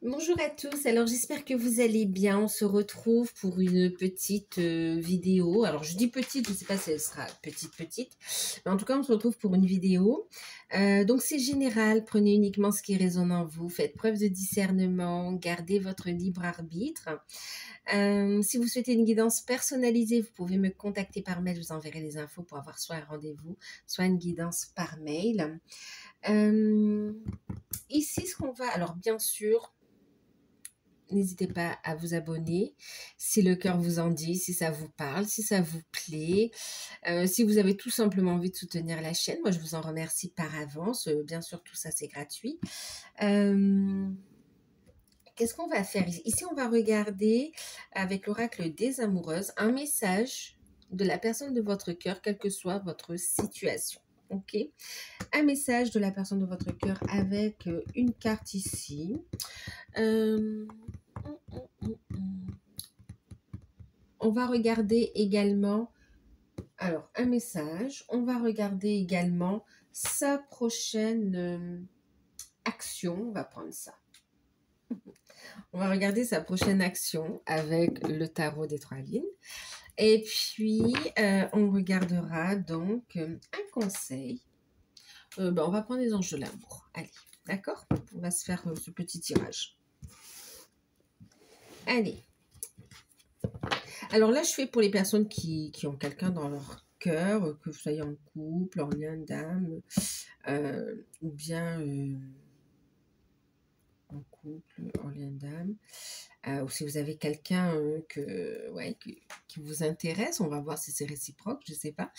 Bonjour à tous, alors j'espère que vous allez bien. On se retrouve pour une petite vidéo. Alors je dis petite, je ne sais pas si elle sera petite, mais en tout cas on se retrouve pour une vidéo. Donc c'est général, prenez uniquement ce qui résonne en vous, faites preuve de discernement, gardez votre libre arbitre. Si vous souhaitez une guidance personnalisée, vous pouvez me contacter par mail, je vous enverrai les infos pour avoir soit un rendez-vous, soit une guidance par mail. Ici ce qu'on va, alors bien sûr, n'hésitez pas à vous abonner si le cœur vous en dit, si ça vous parle, si ça vous plaît. Si vous avez tout simplement envie de soutenir la chaîne, moi je vous en remercie par avance. Bien sûr, tout ça c'est gratuit. Qu'est-ce qu'on va faire ici? Ici, on va regarder avec l'oracle des amoureuses un message de la personne de votre cœur, quelle que soit votre situation. Ok, un message de la personne de votre cœur avec une carte ici. On va regarder également, alors un message, on va regarder également sa prochaine action, on va prendre ça. On va regarder sa prochaine action avec le tarot des 3 lignes. Et puis, on regardera donc un conseil. On va prendre les anges de l'amour. Allez, d'accord? On va se faire ce petit tirage. Allez. Alors là, je fais pour les personnes qui ont quelqu'un dans leur cœur, que vous soyez en couple, en lien d'âme, ou bien en couple, en lien d'âme, ou si vous avez quelqu'un qui vous intéresse, on va voir si c'est réciproque, je ne sais pas.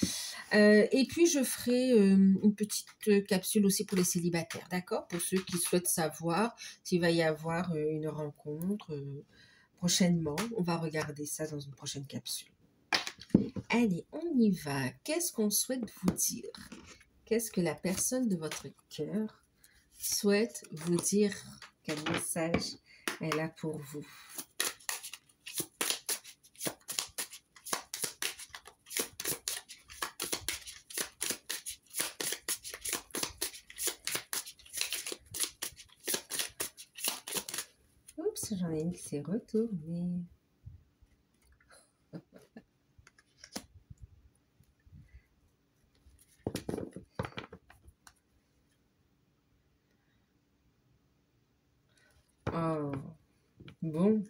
Et puis, je ferai une petite capsule aussi pour les célibataires, d'accord? Pour ceux qui souhaitent savoir s'il va y avoir une rencontre prochainement. On va regarder ça dans une prochaine capsule. Allez, on y va. Qu'est-ce qu'on souhaite vous dire? Qu'est-ce que la personne de votre cœur souhaite vous dire? Quel message elle a pour vous? Oups, j'en ai une qui s'est retournée. Oh, bon.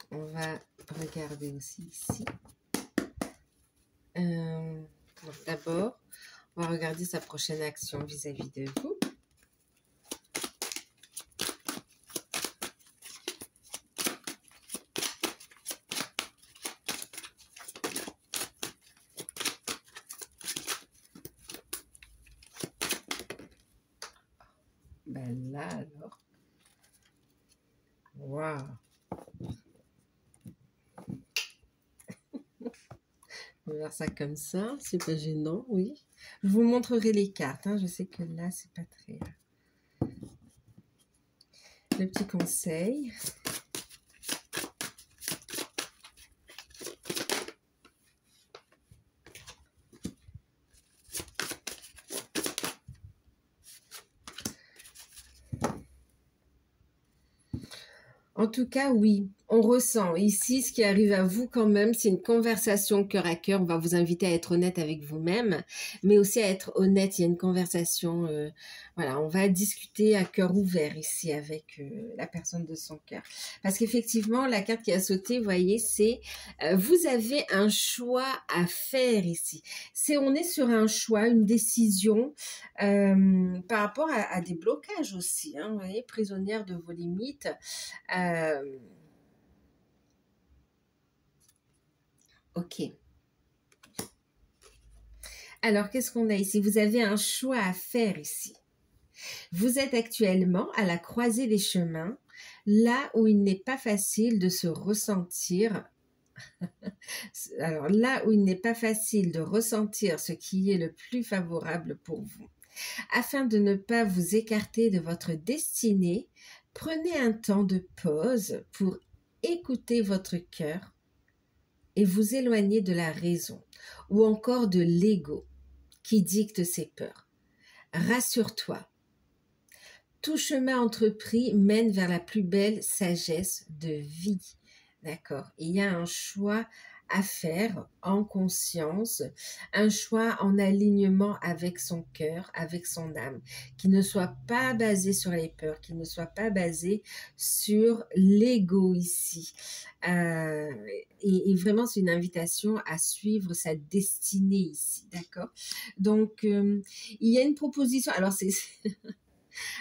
On va regarder aussi ici. D'abord, on va regarder sa prochaine action vis-à-vis de vous. Ben là alors. Waouh. On va faire ça comme ça, c'est pas gênant, oui. Je vous montrerai les cartes, hein. Je sais que là, c'est pas très... Le petit conseil. En tout cas, oui, on ressent ici ce qui arrive à vous quand même, c'est une conversation cœur à cœur. On va vous inviter à être honnête avec vous-même, mais aussi à être honnête. Il y a une conversation, voilà, on va discuter à cœur ouvert ici avec la personne de son cœur. Parce qu'effectivement, la carte qui a sauté, vous voyez, c'est vous avez un choix à faire ici. On est sur un choix, une décision par rapport à des blocages aussi, hein, vous voyez, prisonnière de vos limites. Ok. Alors, qu'est-ce qu'on a ici? Vous avez un choix à faire ici. Vous êtes actuellement à la croisée des chemins, là où il n'est pas facile de se ressentir. Alors, là où il n'est pas facile de ressentir ce qui est le plus favorable pour vous. Afin de ne pas vous écarter de votre destinée, prenez un temps de pause pour écouter votre cœur et vous éloigner de la raison ou encore de l'ego qui dicte ses peurs. Rassure-toi, tout chemin entrepris mène vers la plus belle sagesse de vie. D'accord? Il y a un choix à faire en conscience, un choix en alignement avec son cœur, avec son âme, qui ne soit pas basé sur les peurs, qui ne soit pas basé sur l'ego ici. Euh, et vraiment, c'est une invitation à suivre sa destinée ici, d'accord? Donc, il y a une proposition. Alors,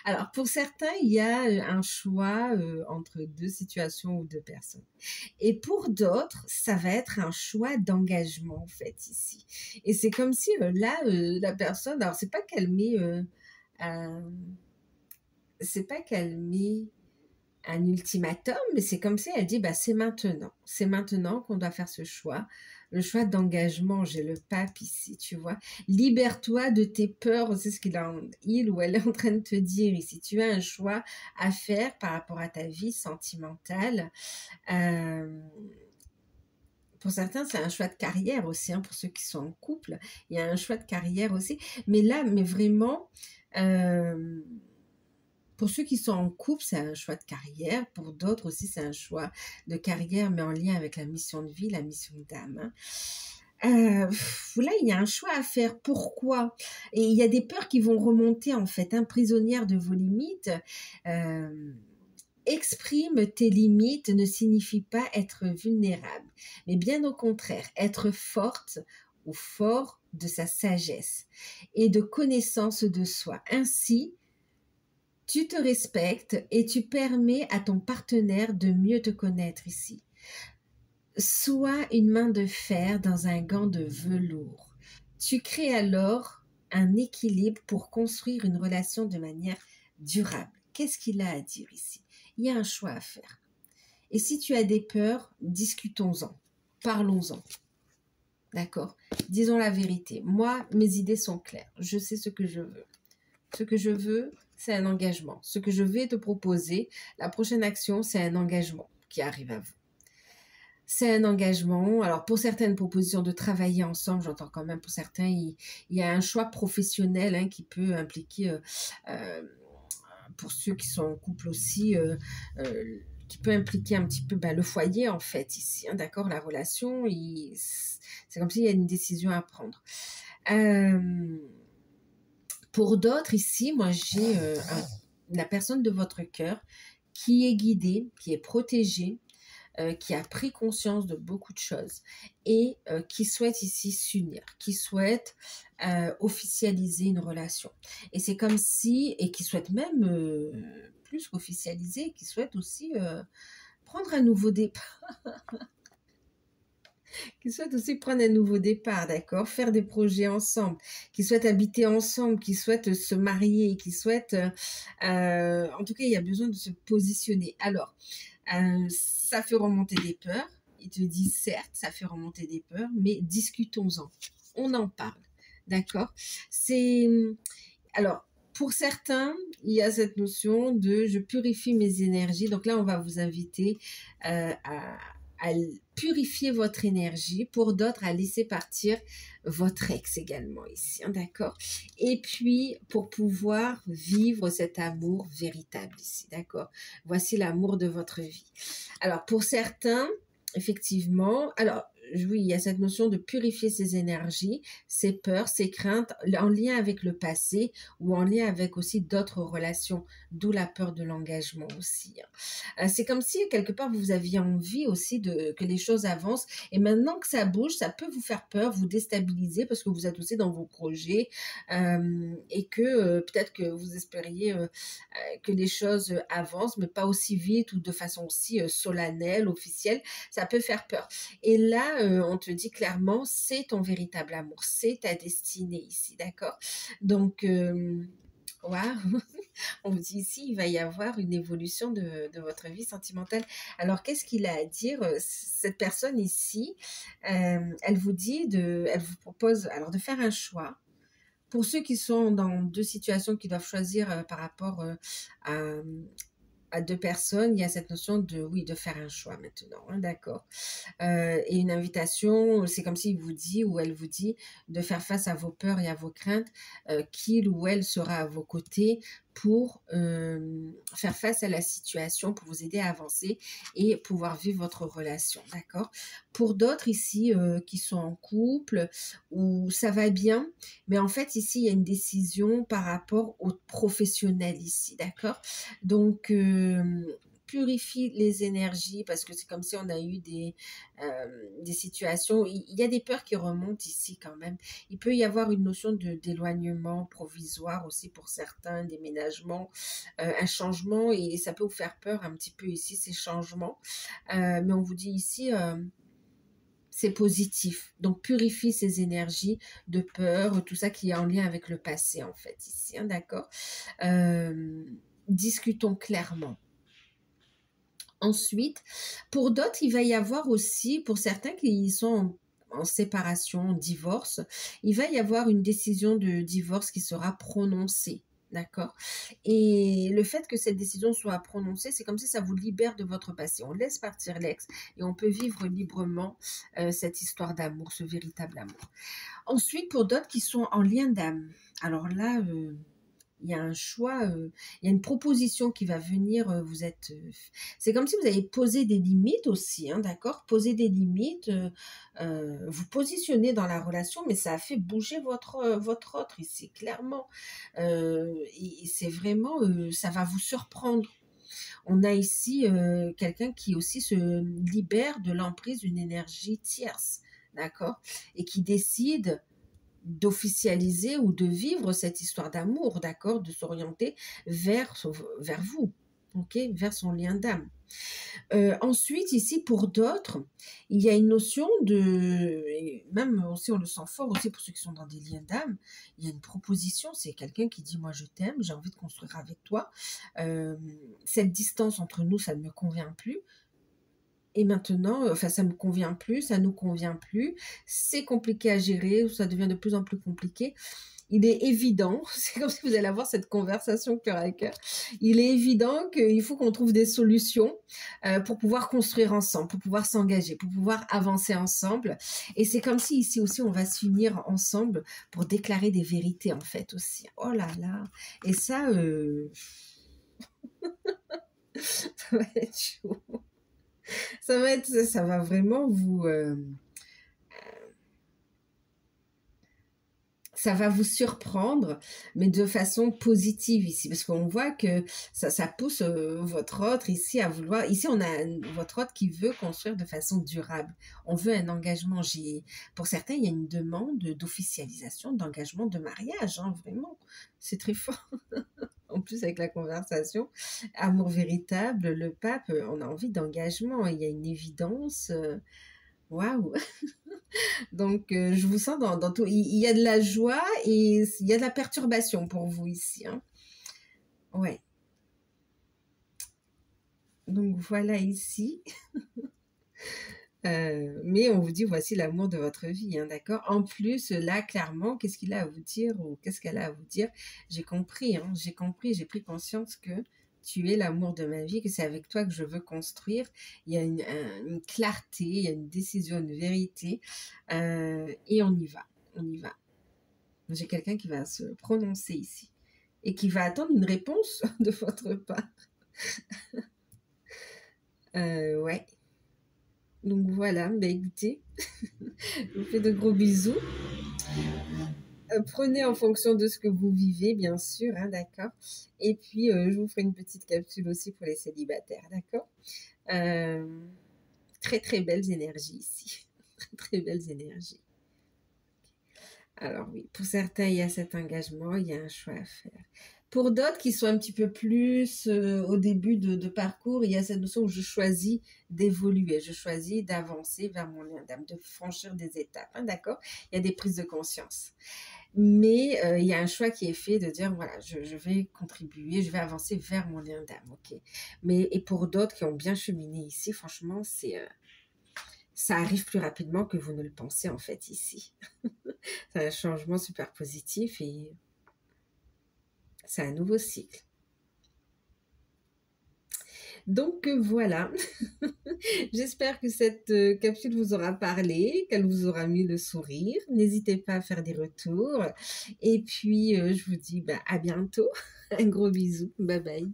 alors, pour certains, il y a un choix entre deux situations ou deux personnes. Et pour d'autres, ça va être un choix d'engagement, en fait, ici. Et c'est comme si, là, la personne, alors, un- c'est pas qu'elle met un ultimatum, mais c'est comme si elle dit, bah, c'est maintenant. C'est maintenant qu'on doit faire ce choix. Le choix d'engagement, j'ai le pape ici, tu vois. Libère-toi de tes peurs, c'est ce il ou elle est en train de te dire ici. Tu as un choix à faire par rapport à ta vie sentimentale. Euh, pour certains, c'est un choix de carrière aussi, hein, pour ceux qui sont en couple. Il y a un choix de carrière aussi. Mais là, mais vraiment, euh, pour ceux qui sont en couple, c'est un choix de carrière. Pour d'autres aussi, c'est un choix de carrière, mais en lien avec la mission de vie, la mission d'âme, hein. Là, il y a un choix à faire. Pourquoi? Et il y a des peurs qui vont remonter, en fait, hein, prisonnière de vos limites. Euh, Exprime tes limites ne signifie pas être vulnérable, mais bien au contraire, être forte ou fort de sa sagesse et de connaissance de soi. Ainsi, tu te respectes et tu permets à ton partenaire de mieux te connaître ici. Sois une main de fer dans un gant de velours. Tu crées alors un équilibre pour construire une relation de manière durable. Qu'est-ce qu'il a à dire ici? Il y a un choix à faire. Et si tu as des peurs, discutons-en, parlons-en. D'accord? Disons la vérité. Moi, mes idées sont claires. Je sais ce que je veux. Ce que je veux, c'est un engagement. Ce que je vais te proposer, la prochaine action, c'est un engagement qui arrive à vous. C'est un engagement. Alors, pour certaines propositions de travailler ensemble, j'entends quand même pour certains, il y a un choix professionnel, hein, qui peut impliquer, euh, pour ceux qui sont en couple aussi, qui peut impliquer un petit peu le foyer, en fait, ici. Hein, d'accord? La relation, c'est comme s'il y a une décision à prendre. Pour d'autres, ici, moi, j'ai la personne de votre cœur qui est guidée, qui est protégée, qui a pris conscience de beaucoup de choses et qui souhaite ici s'unir, qui souhaite officialiser une relation. Et c'est comme si, et qui souhaite même plus qu'officialiser, qui souhaite aussi prendre un nouveau départ, qui souhaite aussi prendre un nouveau départ, d'accord, faire des projets ensemble, qui souhaite habiter ensemble, qui souhaite se marier, qui souhaite, en tout cas, il y a besoin de se positionner. Alors, ça fait remonter des peurs. Ils te disent, certes, ça fait remonter des peurs, mais discutons-en. On en parle. D'accord? Alors, pour certains, il y a cette notion de je purifie mes énergies. Donc là, on va vous inviter à purifier votre énergie. Pour d'autres, à laisser partir votre ex également ici. Hein, d'accord? Et puis, pour pouvoir vivre cet amour véritable ici. D'accord? Voici l'amour de votre vie. Alors, pour certains, effectivement, alors, oui, il y a cette notion de purifier ses énergies, ses peurs, ses craintes, en lien avec le passé ou en lien avec aussi d'autres relations, d'où la peur de l'engagement aussi. Hein. C'est comme si, quelque part, vous aviez envie aussi que les choses avancent. Et maintenant que ça bouge, ça peut vous faire peur, vous déstabiliser parce que vous êtes aussi dans vos projets et que peut-être que vous espériez que les choses avancent, mais pas aussi vite ou de façon aussi solennelle, officielle. Ça peut faire peur. Et là, on te dit clairement, c'est ton véritable amour, c'est ta destinée ici, d'accord? Donc, waouh, on vous dit ici, il va y avoir une évolution de votre vie sentimentale. Alors, qu'est-ce qu'il a à dire? Cette personne ici, elle vous dit, elle vous propose alors de faire un choix. Pour ceux qui sont dans deux situations qui doivent choisir par rapport à à deux personnes, il y a cette notion de, oui, de faire un choix maintenant, hein, d'accord. Et une invitation, c'est comme s'il vous dit ou elle vous dit de faire face à vos peurs et à vos craintes, qu'il ou elle sera à vos côtés pour faire face à la situation, pour vous aider à avancer et pouvoir vivre votre relation, d'accord. Pour d'autres ici qui sont en couple, où ça va bien, mais en fait ici il y a une décision par rapport au professionnel ici, d'accord. Donc purifie les énergies parce que c'est comme si on a eu des situations, il y a des peurs qui remontent ici quand même. Il peut y avoir une notion d'éloignement provisoire aussi pour certains, déménagement, un changement, et ça peut vous faire peur un petit peu ici, ces changements. Mais on vous dit ici, c'est positif. Donc, purifie ces énergies de peur, tout ça qui est en lien avec le passé, en fait, ici, hein, d'accord. Discutons clairement. Ensuite, pour d'autres, il va y avoir aussi, pour certains qui sont en séparation, en divorce, il va y avoir une décision de divorce qui sera prononcée. D'accord. Et le fait que cette décision soit prononcée, c'est comme si ça vous libère de votre passé. On laisse partir l'ex et on peut vivre librement cette histoire d'amour, ce véritable amour. Ensuite, pour d'autres qui sont en lien d'âme, alors là, il y a un choix, il y a une proposition qui va venir, vous êtes, c'est comme si vous avez posé des limites aussi, hein, d'accord? Poser des limites, vous positionner dans la relation, mais ça a fait bouger votre autre ici, clairement. Et c'est vraiment, ça va vous surprendre. On a ici quelqu'un qui aussi se libère de l'emprise d'une énergie tierce, d'accord? Et qui décide d'officialiser ou de vivre cette histoire d'amour, d'accord, de s'orienter vers vous, ok, vers son lien d'âme. Ensuite, ici, pour d'autres, il y a une notion de, et même aussi on le sent fort aussi pour ceux qui sont dans des liens d'âme, il y a une proposition, c'est quelqu'un qui dit moi je t'aime, j'ai envie de construire avec toi, cette distance entre nous, ça ne me convient plus. Et maintenant, enfin, ça me convient plus, ça nous convient plus, c'est compliqué à gérer, ou ça devient de plus en plus compliqué. Il est évident, c'est comme si vous allez avoir cette conversation cœur à cœur, il est évident qu'il faut qu'on trouve des solutions pour pouvoir construire ensemble, pour pouvoir s'engager, pour pouvoir avancer ensemble. Et c'est comme si ici aussi, on va s'unir ensemble pour déclarer des vérités, en fait, aussi. Oh là là. Et ça, ça va être chaud. Ça va vraiment vous... ça va vous surprendre, mais de façon positive ici, parce qu'on voit que ça pousse votre autre ici à vouloir... Ici, on a votre autre qui veut construire de façon durable. On veut un engagement. Pour certains, il y a une demande d'officialisation, d'engagement, de mariage, hein, vraiment. C'est très fort. En plus, avec la conversation, amour véritable, le pape, on a envie d'engagement. Il y a une évidence. Waouh! Donc, je vous sens dans tout. Il y a de la joie et il y a de la perturbation pour vous ici, hein. Ouais. Donc, voilà ici. Mais on vous dit, voici l'amour de votre vie, hein, d'accord? En plus, là, clairement, qu'est-ce qu'il a à vous dire ou qu'est-ce qu'elle a à vous dire? J'ai compris, hein, j'ai compris, j'ai pris conscience que tu es l'amour de ma vie, que c'est avec toi que je veux construire. Il y a une clarté, il y a une décision, une vérité, et on y va, on y va. J'ai quelqu'un qui va se prononcer ici et qui va attendre une réponse de votre part. Ouais. Donc voilà, ben écoutez, je vous fais de gros bisous. Prenez en fonction de ce que vous vivez, bien sûr, hein, d'accord. Et puis, je vous ferai une petite capsule aussi pour les célibataires, d'accord. Très, très belles énergies ici. Très, très belles énergies. Alors oui, pour certains, il y a cet engagement, il y a un choix à faire. Pour d'autres qui sont un petit peu plus au début de parcours, il y a cette notion où je choisis d'évoluer, je choisis d'avancer vers mon lien d'âme, de franchir des étapes, hein, d'accord? Il y a des prises de conscience. Mais il y a un choix qui est fait de dire, voilà, je vais contribuer, je vais avancer vers mon lien d'âme, ok. Et pour d'autres qui ont bien cheminé ici, franchement, ça arrive plus rapidement que vous ne le pensez en fait ici. C'est un changement super positif et c'est un nouveau cycle. Donc voilà, j'espère que cette capsule vous aura parlé, qu'elle vous aura mis le sourire. N'hésitez pas à faire des retours. Et puis, je vous dis bah, à bientôt. Un gros bisou. Bye bye.